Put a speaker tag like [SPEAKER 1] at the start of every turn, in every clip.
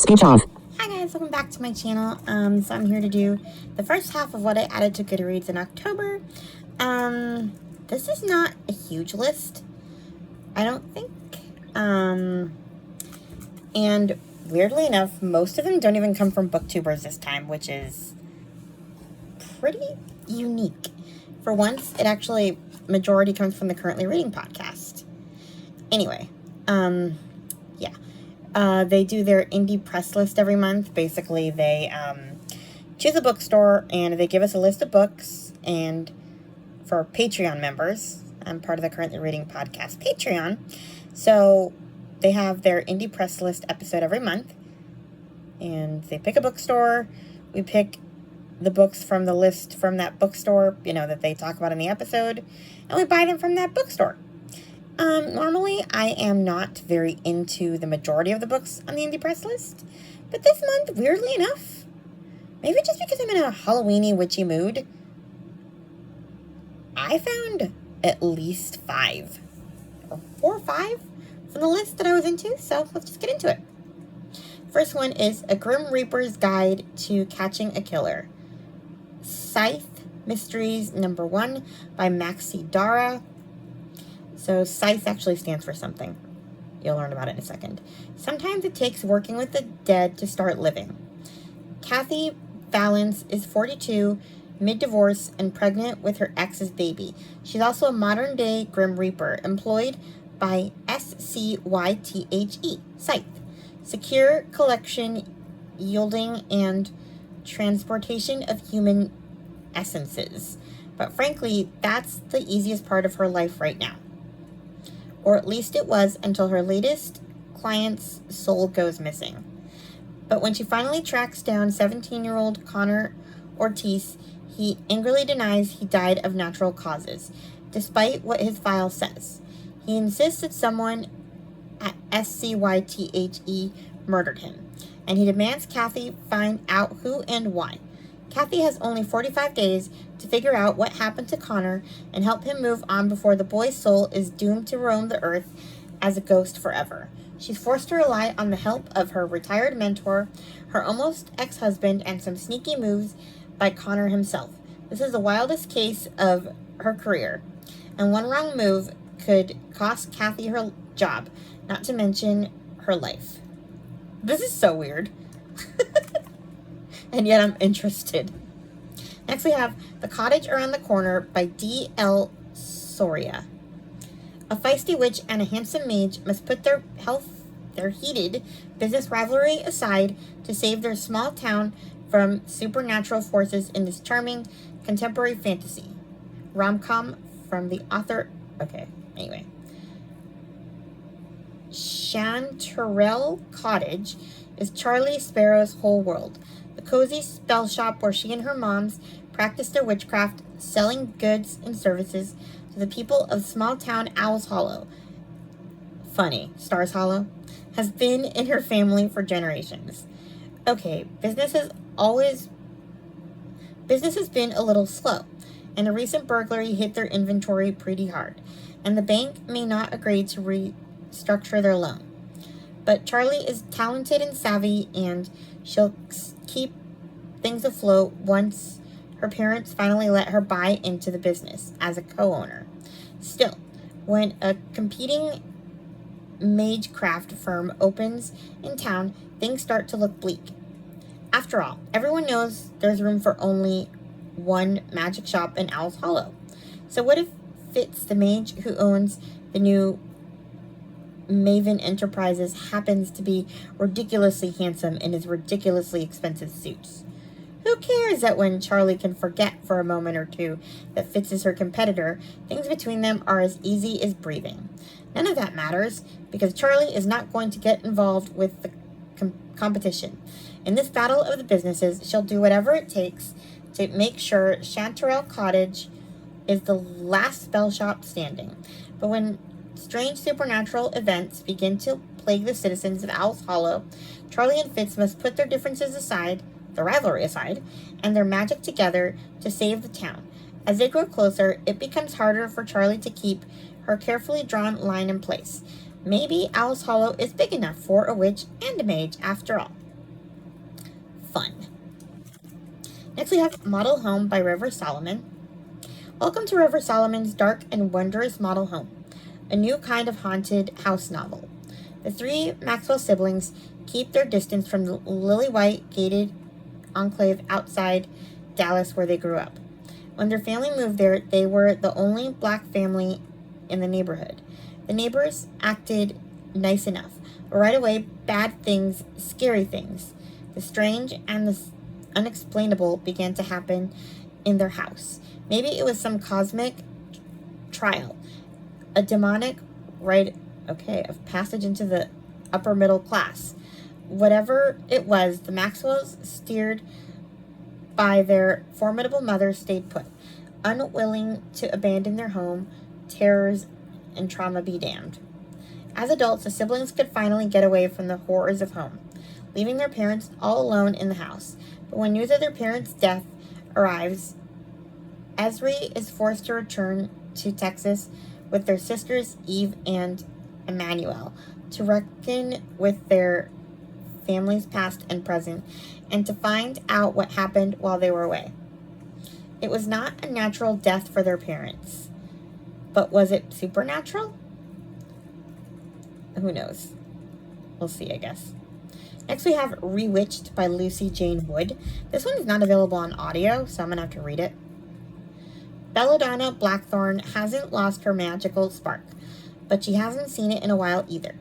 [SPEAKER 1] Speech off.
[SPEAKER 2] Hi guys, welcome back to my channel. So I'm here to do the first half of what I added to Goodreads in October. This is not a huge list, I don't think. And weirdly enough, most of them don't even come from booktubers this time, which is pretty unique. For once, it actually majority comes from the Currently Reading podcast. Anyway, yeah. They do their indie press list every month. Basically, they choose a bookstore and they give us a list of books. And for Patreon members, I'm part of the Currently Reading podcast Patreon. So they have their indie press list episode every month. And they pick a bookstore. We pick the books from the list from that bookstore, that they talk about in the episode. And we buy them from that bookstore. Normally, I am not very into the majority of the books on the indie press list, but this month, weirdly enough, maybe just because I'm in a Halloween-y, witchy mood, I found at least 4 or 5 from the list that I was into, so let's just get into it. First one is A Grim Reaper's Guide to Catching a Killer. Scythe Mysteries #1 by Maxi Dara. So Scythe actually stands for something. You'll learn about it in a second. Sometimes it takes working with the dead to start living. Kathy Valance is 42, mid-divorce, and pregnant with her ex's baby. She's also a modern-day Grim Reaper, employed by SCYTHE, Scythe. Secure collection, yielding, and transportation of human essences. But frankly, that's the easiest part of her life right now. Or at least it was until her latest client's soul goes missing. But when she finally tracks down 17-year-old Connor Ortiz, he angrily denies he died of natural causes, despite what his file says. He insists that someone at SCYTHE murdered him, and he demands Kathy find out who and why. Kathy has only 45 days to figure out what happened to Connor and help him move on before the boy's soul is doomed to roam the earth as a ghost forever. She's forced to rely on the help of her retired mentor, her almost ex-husband, and some sneaky moves by Connor himself. This is the wildest case of her career, and one wrong move could cost Kathy her job, not to mention her life. This is so weird. And yet I'm interested. Next we have The Cottage Around the Corner by D.L. Soria. A feisty witch and a handsome mage must put their heated business rivalry aside to save their small town from supernatural forces in this charming contemporary fantasy rom-com from the author. Chanterelle Cottage is Charlie Sparrow's whole world. The cozy spell shop where she and her moms practice their witchcraft, selling goods and services to the people of small town Owl's Hollow. Funny, Stars Hollow has been in her family for generations. Okay, business has been a little slow, and a recent burglary hit their inventory pretty hard, and the bank may not agree to restructure their loan. But Charlie is talented and savvy, and she'll keep things afloat once her parents finally let her buy into the business as a co-owner. Still, when a competing magecraft firm opens in town, things start to look bleak. After all, everyone knows there's room for only one magic shop in Owl's Hollow. So what if Fitz, the mage who owns the new Maven Enterprises, happens to be ridiculously handsome in his ridiculously expensive suits? Who cares that when Charlie can forget for a moment or two that Fitz is her competitor, things between them are as easy as breathing? None of that matters, because Charlie is not going to get involved with the competition. In this battle of the businesses, she'll do whatever it takes to make sure Chanterelle Cottage is the last spell shop standing. But when strange supernatural events begin to plague the citizens of Owl's Hollow, Charlie and Fitz must put their differences aside, the rivalry aside, and their magic together to save the town. As they grow closer, it becomes harder for Charlie to keep her carefully drawn line in place. Maybe Owl's Hollow is big enough for a witch and a mage after all. Next we have Model Home by River Solomon. Welcome to River Solomon's dark and wondrous model home, a new kind of haunted house novel. The three Maxwell siblings keep their distance from the lily-white gated enclave outside Dallas where they grew up. When their family moved there, they were the only black family in the neighborhood. The neighbors acted nice enough, but right away, bad things, scary things, the strange and the unexplainable began to happen in their house. Maybe it was some cosmic trial, a demonic rite of passage into the upper middle class. Whatever it was, the Maxwells, steered by their formidable mother, stayed put, unwilling to abandon their home, terrors and trauma be damned. As adults, the siblings could finally get away from the horrors of home, leaving their parents all alone in the house. But when news of their parents' death arrives, Esri is forced to return to Texas with their sisters Eve and Emmanuel to reckon with their family's past and present and to find out what happened while they were away. It was not a natural death for their parents, but was it supernatural? Who knows? We'll see, I guess. Next we have Rewitched by Lucy Jane Wood. This one is not available on audio, so I'm going to have to read it. Belladonna Blackthorn hasn't lost her magical spark, but she hasn't seen it in a while either.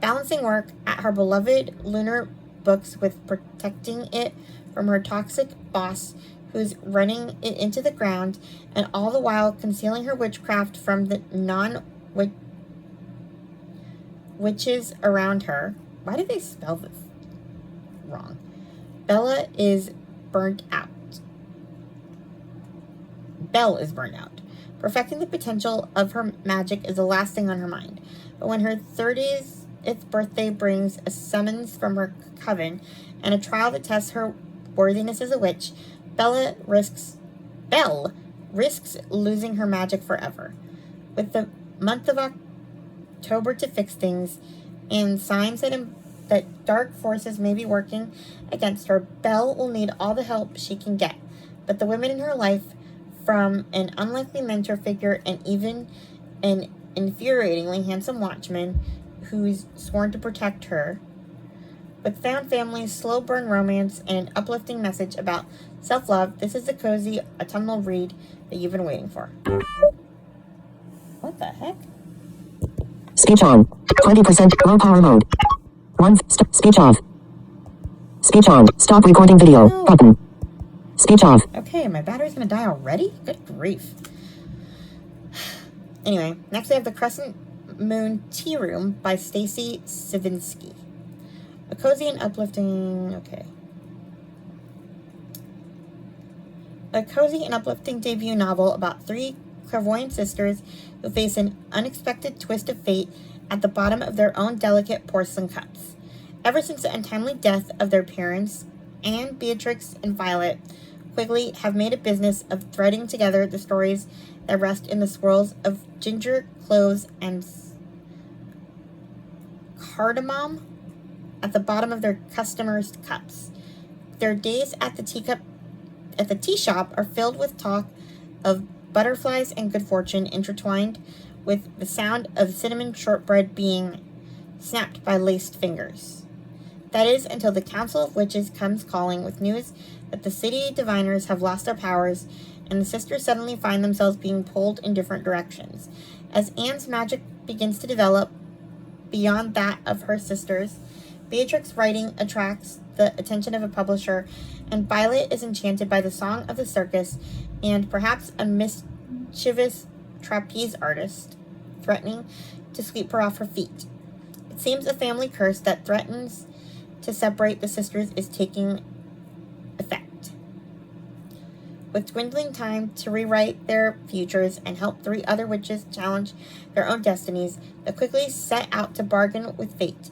[SPEAKER 2] Balancing work at her beloved lunar books with protecting it from her toxic boss who's running it into the ground, and all the while concealing her witchcraft from the witches around her. Why did they spell this wrong? Bella is burnt out. Belle is burnt out. Perfecting the potential of her magic is the last thing on her mind. But when her 30th birthday brings a summons from her coven and a trial that tests her worthiness as a witch, Belle risks losing her magic forever. With the month of October to fix things and signs that dark forces may be working against her, Belle will need all the help she can get. But the women in her life, from an unlikely mentor figure and even an infuriatingly handsome watchman who's sworn to protect her, with found family, slow burn romance, and an uplifting message about self-love, this is the cozy autumnal read that you've been waiting for. What the heck?
[SPEAKER 1] Speech on. 20% low power mode. Speech off. Speech on. Stop recording video.
[SPEAKER 2] No.
[SPEAKER 1] Button. Speech off.
[SPEAKER 2] Okay, my battery's gonna die already? Good grief. Anyway, next we have The Crescent Moon Tea Room by Stacy Savinsky. A cozy and uplifting... A cozy and uplifting debut novel about three clairvoyant sisters who face an unexpected twist of fate at the bottom of their own delicate porcelain cups. Ever since the untimely death of their parents, Anne, Beatrix, and Violet Quigley have made a business of threading together the stories that rest in the swirls of ginger, cloves, and cardamom at the bottom of their customers' cups. Their days at the tea shop are filled with talk of butterflies and good fortune intertwined with the sound of cinnamon shortbread being snapped by laced fingers. That is until the Council of Witches comes calling with news that the city diviners have lost their powers, and the sisters suddenly find themselves being pulled in different directions. As Anne's magic begins to develop beyond that of her sisters, Beatrix's writing attracts the attention of a publisher, and Violet is enchanted by the song of the circus and perhaps a mischievous trapeze artist threatening to sweep her off her feet. It seems a family curse that threatens to separate the sisters is taking effect. With dwindling time to rewrite their futures and help three other witches challenge their own destinies, the Quigleys set out to bargain with fate.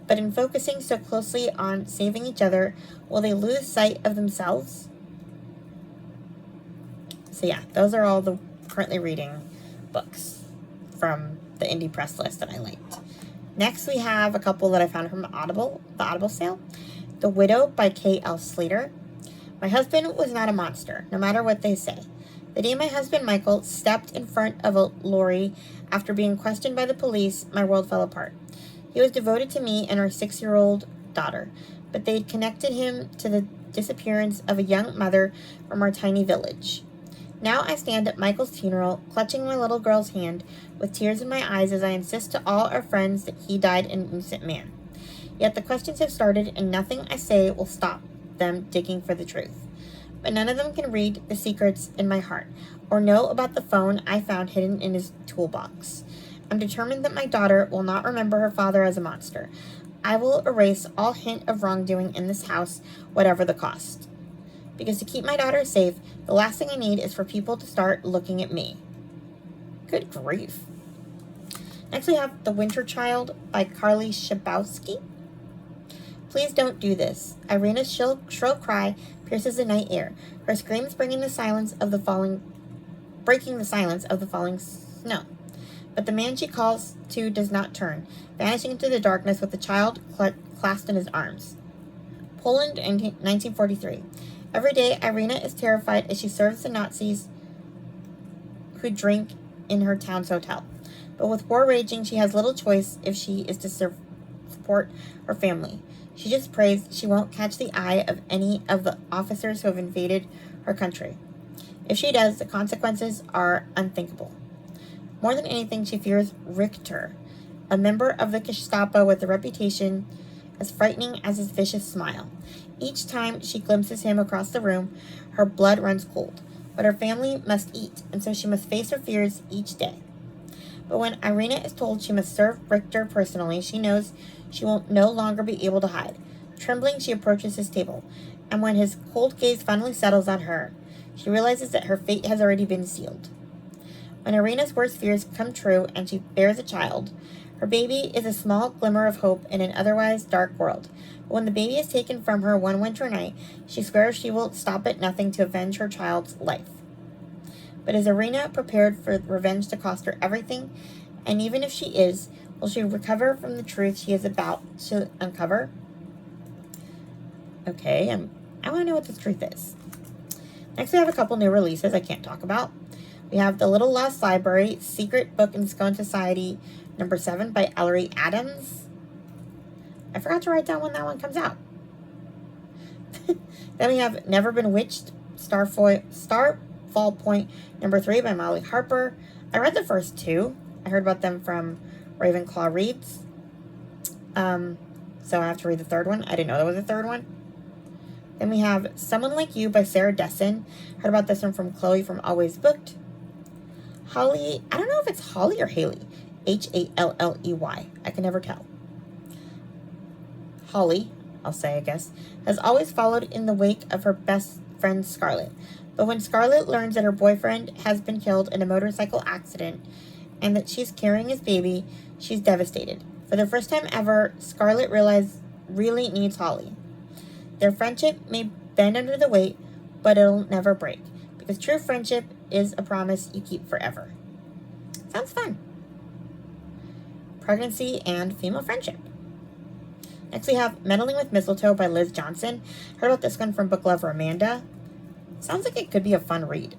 [SPEAKER 2] But in focusing so closely on saving each other, will they lose sight of themselves? So yeah, those are all the currently reading books from the indie press list that I liked. Next, we have a couple that I found from the Audible sale. The Widow by K.L. Slater. My husband was not a monster, no matter what they say. The day my husband Michael stepped in front of a lorry after being questioned by the police, my world fell apart. He was devoted to me and our 6-year-old daughter, but they'd connected him to the disappearance of a young mother from our tiny village. Now I stand at Michael's funeral, clutching my little girl's hand, with tears in my eyes as I insist to all our friends that he died an innocent man. Yet the questions have started, and nothing I say will stop them digging for the truth. But none of them can read the secrets in my heart, or know about the phone I found hidden in his toolbox. I'm determined that my daughter will not remember her father as a monster. I will erase all hint of wrongdoing in this house, whatever the cost. Because to keep my daughter safe, the last thing I need is for people to start looking at me. Good grief. Next we have The Winter Child by Carly Shabowski. Please don't do this. Irina's shrill cry pierces the night air. Her screams breaking the silence of the falling snow. But the man she calls to does not turn, vanishing into the darkness with the child clasped in his arms. Poland in 1943. Every day, Irina is terrified as she serves the Nazis who drink in her town's hotel. But with war raging, she has little choice if she is to support her family. She just prays she won't catch the eye of any of the officers who have invaded her country. If she does, the consequences are unthinkable. More than anything, she fears Richter, a member of the Gestapo with a reputation as frightening as his vicious smile. Each time she glimpses him across the room, her blood runs cold. But her family must eat, and so she must face her fears each day. But when Irina is told she must serve Richter personally, she knows she will no longer be able to hide. Trembling, she approaches his table, and when his cold gaze finally settles on her, she realizes that her fate has already been sealed. When Irina's worst fears come true and she bears a child, her baby is a small glimmer of hope in an otherwise dark world. But when the baby is taken from her one winter night, she swears she will stop at nothing to avenge her child's life. But is Irina prepared for revenge to cost her everything? And even if she is, will she recover from the truth she is about to uncover? Okay, I want to know what this truth is. Next, we have a couple new releases I can't talk about. We have The Little Lost Library, Secret Book in Scone Society, number 7 by Ellery Adams. I forgot to write down when that one comes out. Then we have Never Been Witched, Starfall Point, number 3 by Molly Harper. I read the first 2. I heard about them from Ravenclaw Reads. So I have to read the third one. I didn't know there was a third one. Then we have Someone Like You by Sarah Dessen. Heard about this one from Chloe from Always Booked. Holly, I don't know if it's Holly or Haley. Halley. I can never tell. Holly, I'll say, I guess, has always followed in the wake of her best friend Scarlett. But when Scarlett learns that her boyfriend has been killed in a motorcycle accident and that she's carrying his baby, she's devastated. For the first time ever, Scarlett really needs Holly. Their friendship may bend under the weight, but it'll never break. Because true friendship is a promise you keep forever. Sounds fun. Pregnancy and female friendship. Next we have Meddling with Mistletoe by Liz Johnson. Heard about this one from Book Lover Amanda. Sounds like it could be a fun read.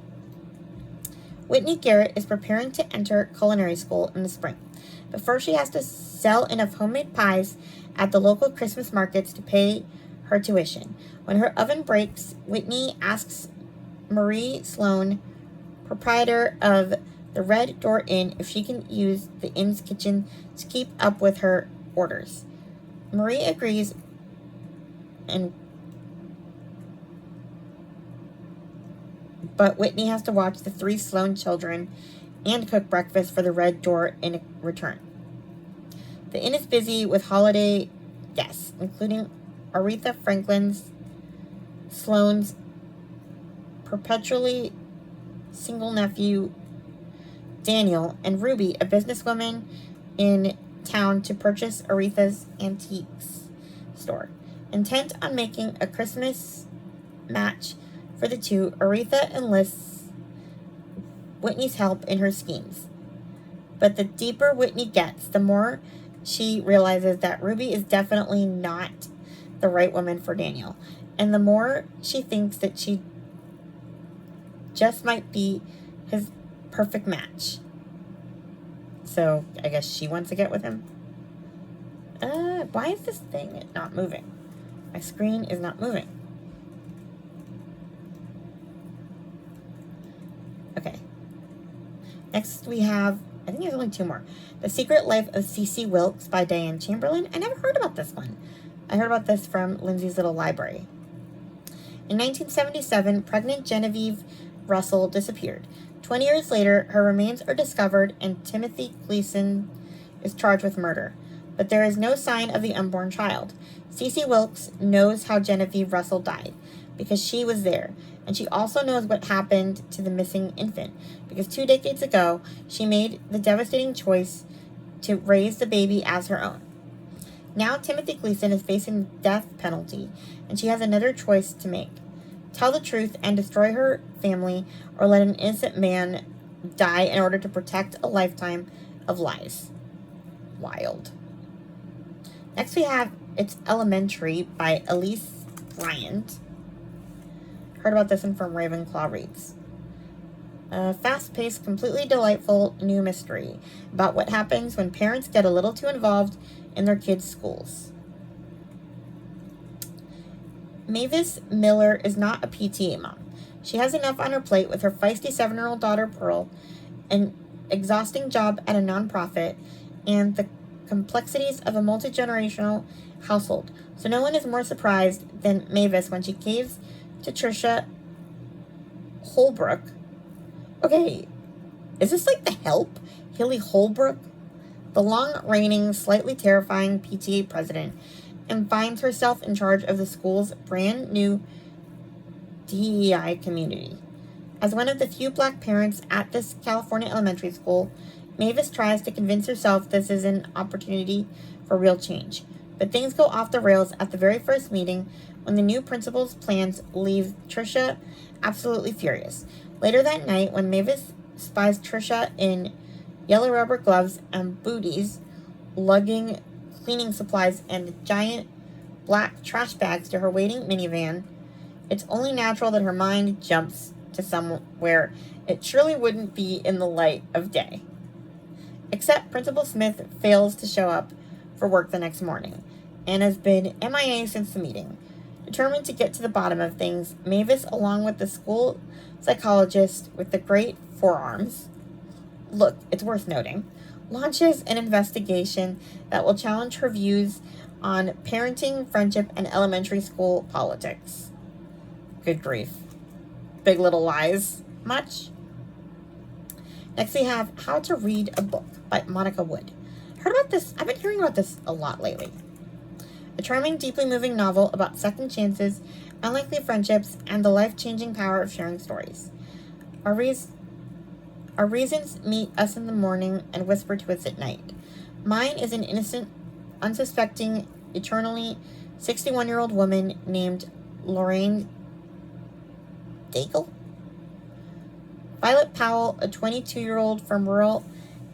[SPEAKER 2] Whitney Garrett is preparing to enter culinary school in the spring. But first she has to sell enough homemade pies at the local Christmas markets to pay her tuition. When her oven breaks, Whitney asks Marie Sloan, proprietor of the Red Door Inn, if she can use the inn's kitchen to keep up with her orders. Marie agrees, but Whitney has to watch the 3 Sloan children and cook breakfast for the Red Door in return. The inn is busy with holiday guests, including Aretha Franklin's, Sloane's perpetually single nephew, Daniel, and Ruby, a businesswoman in town to purchase Aretha's antiques store. Intent on making a Christmas match for the two, Aretha enlists Whitney's help in her schemes. But the deeper Whitney gets, the more she realizes that Ruby is definitely not the right woman for Daniel. And the more she thinks that she just might be his perfect match. So I guess she wants to get with him. Why is this thing not moving? My screen is not moving. Okay. Next we have, I think there's only 2 more. The Secret Life of C.C. Wilkes by Diane Chamberlain. I never heard about this one. I heard about this from Lindsay's Little Library. In 1977, pregnant Genevieve Russell disappeared. 20 years later, her remains are discovered and Timothy Gleason is charged with murder. But there is no sign of the unborn child. C.C. Wilkes knows how Genevieve Russell died because she was there. And she also knows what happened to the missing infant because 2 decades ago, she made the devastating choice to raise the baby as her own. Now Timothy Gleason is facing the death penalty, and she has another choice to make. Tell the truth and destroy her family, or let an innocent man die in order to protect a lifetime of lies. Wild. Next we have It's Elementary by Elise Bryant. Heard about this one from Ravenclaw Reads. A fast-paced, completely delightful new mystery about what happens when parents get a little too involved in their kids' schools. Mavis Miller is not a PTA mom. She has enough on her plate with her feisty 7-year-old daughter Pearl, an exhausting job at a nonprofit, and the complexities of a multi-generational household. So no one is more surprised than Mavis when she caves to Trisha Holbrook. Okay, is this like The Help? Hilly Holbrook? The long-reigning, slightly terrifying PTA president, and finds herself in charge of the school's brand new DEI community. As one of the few black parents at this California elementary school, Mavis tries to convince herself this is an opportunity for real change. But things go off the rails at the very first meeting when the new principal's plans leave Trisha absolutely furious. Later that night, when Mavis spies Trisha in yellow rubber gloves and booties, lugging cleaning supplies and giant black trash bags to her waiting minivan, it's only natural that her mind jumps to somewhere it surely wouldn't be in the light of day. Except Principal Smith fails to show up for work the next morning and has been MIA since the meeting. Determined to get to the bottom of things, Mavis, along with the school psychologist with the great forearms, look, it's worth noting, launches an investigation that will challenge her views on parenting, friendship, and elementary school politics. Good grief. Big Little Lies. Much? Next we have How to Read a Book by Monica Wood. Heard about this? I've been hearing about this a lot lately. A charming, deeply moving novel about second chances, unlikely friendships, and the life-changing power of sharing stories. Our reasons meet us in the morning and whisper to us at night. Mine is an innocent, unsuspecting, eternally 61-year-old woman named Lorraine Daigle. Violet Powell, a 22-year-old from rural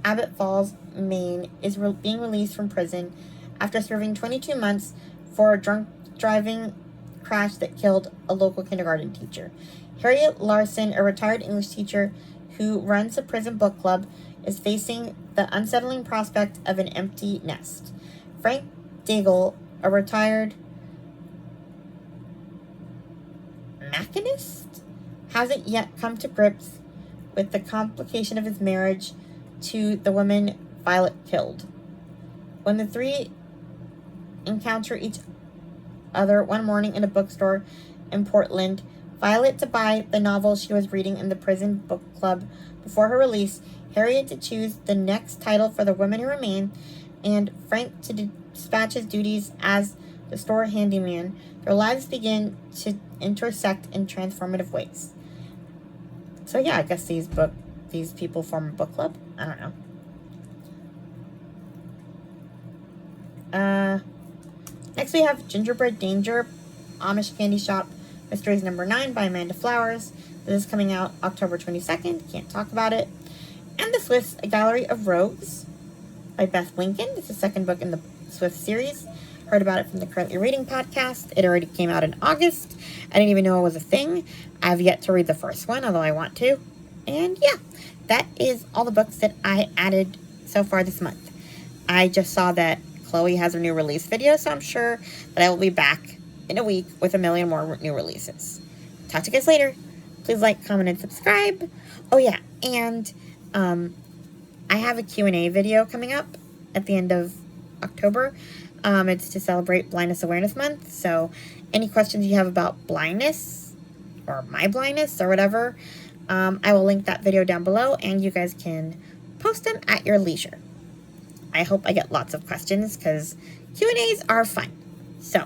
[SPEAKER 2] Abbott Falls, Maine, is being released from prison after serving 22 months for a drunk driving crash that killed a local kindergarten teacher. Harriet Larson, a retired English teacher who runs a prison book club, is facing the unsettling prospect of an empty nest. Frank Daigle, a retired machinist, hasn't yet come to grips with the complication of his marriage to the woman Violet killed. When the three encounter each other one morning in a bookstore in Portland, Violet to buy the novel she was reading in the prison book club before her release, Harriet to choose the next title for The Women Who Remain, and Frank to dispatch his duties as the store handyman, their lives begin to intersect in transformative ways. So yeah, I guess these people form a book club. I don't know. Next we have Gingerbread Danger, Amish Candy Shop, Mysteries Number 9 by Amanda Flowers. This is coming out October 22nd. Can't talk about it. And The Swifts, A Gallery of Rogues by Beth Lincoln. It's the second book in the Swift series. heard about it from the Currently Reading podcast. It already came out in August. I didn't even know it was a thing. I've yet to read the first one, although I want to. And yeah, that is all the books that I added so far this month. I just saw that Chloe has a new release video, so I'm sure that I will be back in a week with a million more new releases. Talk to you guys later. Please like, comment, and subscribe. Oh yeah, and I have a Q&A video coming up at the end of October. It's to celebrate Blindness Awareness Month, so any questions you have about blindness or my blindness or whatever, I will link that video down below, and you guys can post them at your leisure. I hope I get lots of questions, because Q&As are fun. So,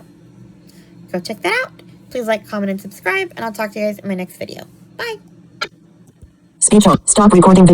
[SPEAKER 2] go check that out. Please like, comment, and subscribe, and I'll talk to you guys in my next video. Bye!
[SPEAKER 1] Speech on. Stop recording.